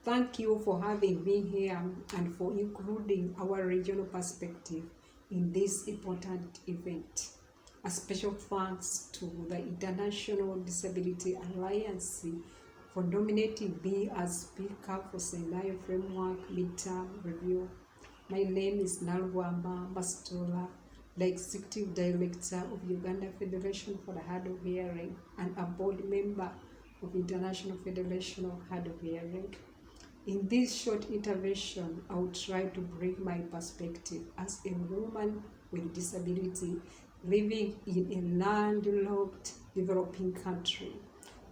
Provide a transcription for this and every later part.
Thank you for having me here and for including our regional perspective in this important event. A special thanks to the International Disability Alliance for nominating me as speaker for Sendai Framework Midterm Review. My name is Nalwamba Mastola, the Executive Director of Uganda Federation for the Hard of Hearing and a board member of International Federation of Hard of Hearing. In this short intervention, I will try to bring my perspective as a woman with disability living in a landlocked developing country.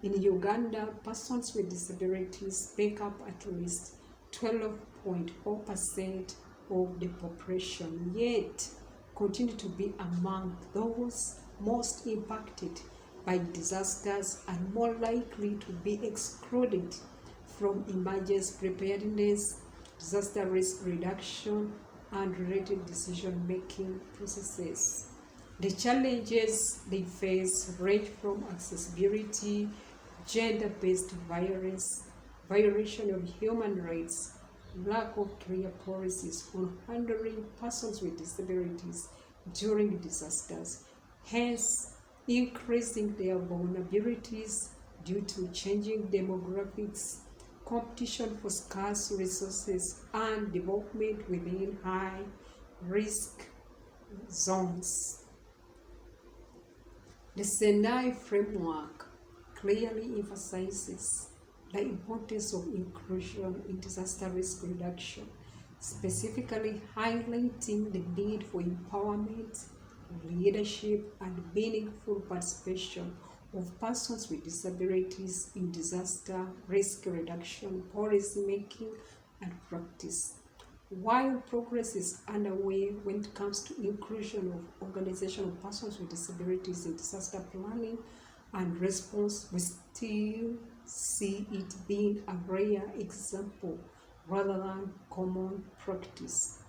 In Uganda, persons with disabilities make up at least 12.4% of the population, yet continue to be among those most impacted by disasters and more likely to be excluded from emergency preparedness, disaster risk reduction, and related decision-making processes. The challenges they face range from accessibility, gender-based violence, violation of human rights, lack of clear policies on handling persons with disabilities during disasters, hence increasing their vulnerabilities due to changing demographics, competition for scarce resources, and development within high-risk zones. The Sendai framework clearly emphasizes the importance of inclusion in disaster risk reduction, specifically highlighting the need for empowerment, leadership, and meaningful participation of persons with disabilities in disaster risk reduction policy making and practice. While progress is underway when it comes to inclusion of organization of persons with disabilities in disaster planning and response, we still see it being a rare example rather than common practice.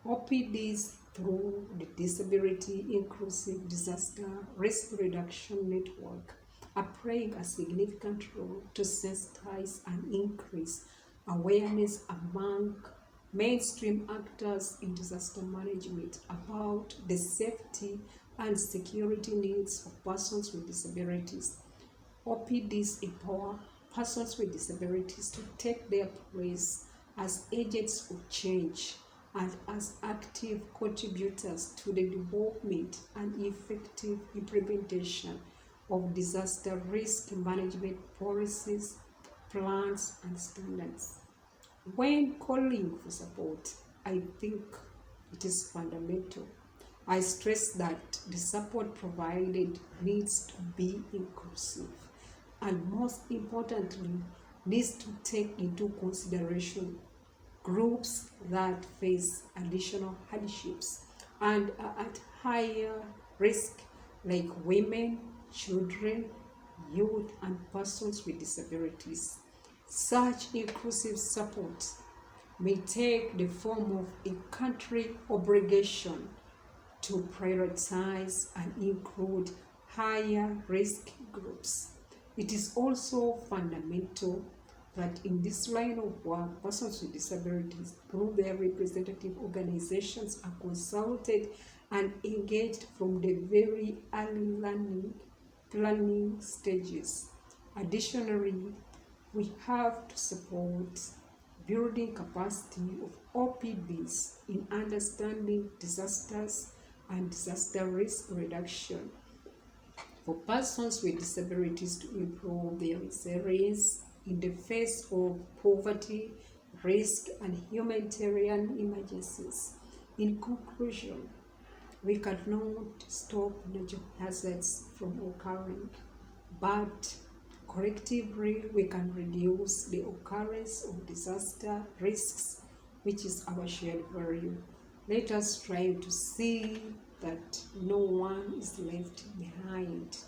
OPDs through the Disability Inclusive Disaster Risk Reduction Network are playing a significant role to sensitize and increase awareness among mainstream actors in disaster management about the safety and security needs of persons with disabilities. OPDs empower persons with disabilities to take their place as agents of change and as active contributors to the development and effective implementation of disaster risk management policies, plans, and standards. When calling for support, I think it is fundamental. I stress that the support provided needs to be inclusive and, most importantly, needs to take into consideration groups that face additional hardships and are at higher risk, like women, children, youth, and persons with disabilities. Such inclusive support may take the form of a country obligation to prioritize and include higher risk groups. It is also fundamental that in this line of work, persons with disabilities through their representative organizations are consulted and engaged from the very early planning stages. Additionally, we have to support building capacity of OPDs in understanding disasters and disaster risk reduction for persons with disabilities to improve their resilience in the face of poverty, risk, and humanitarian emergencies. In conclusion, we cannot stop natural hazards from occurring, but collectively we can reduce the occurrence of disaster risks, which is our shared value. Let us try to see that no one is left behind.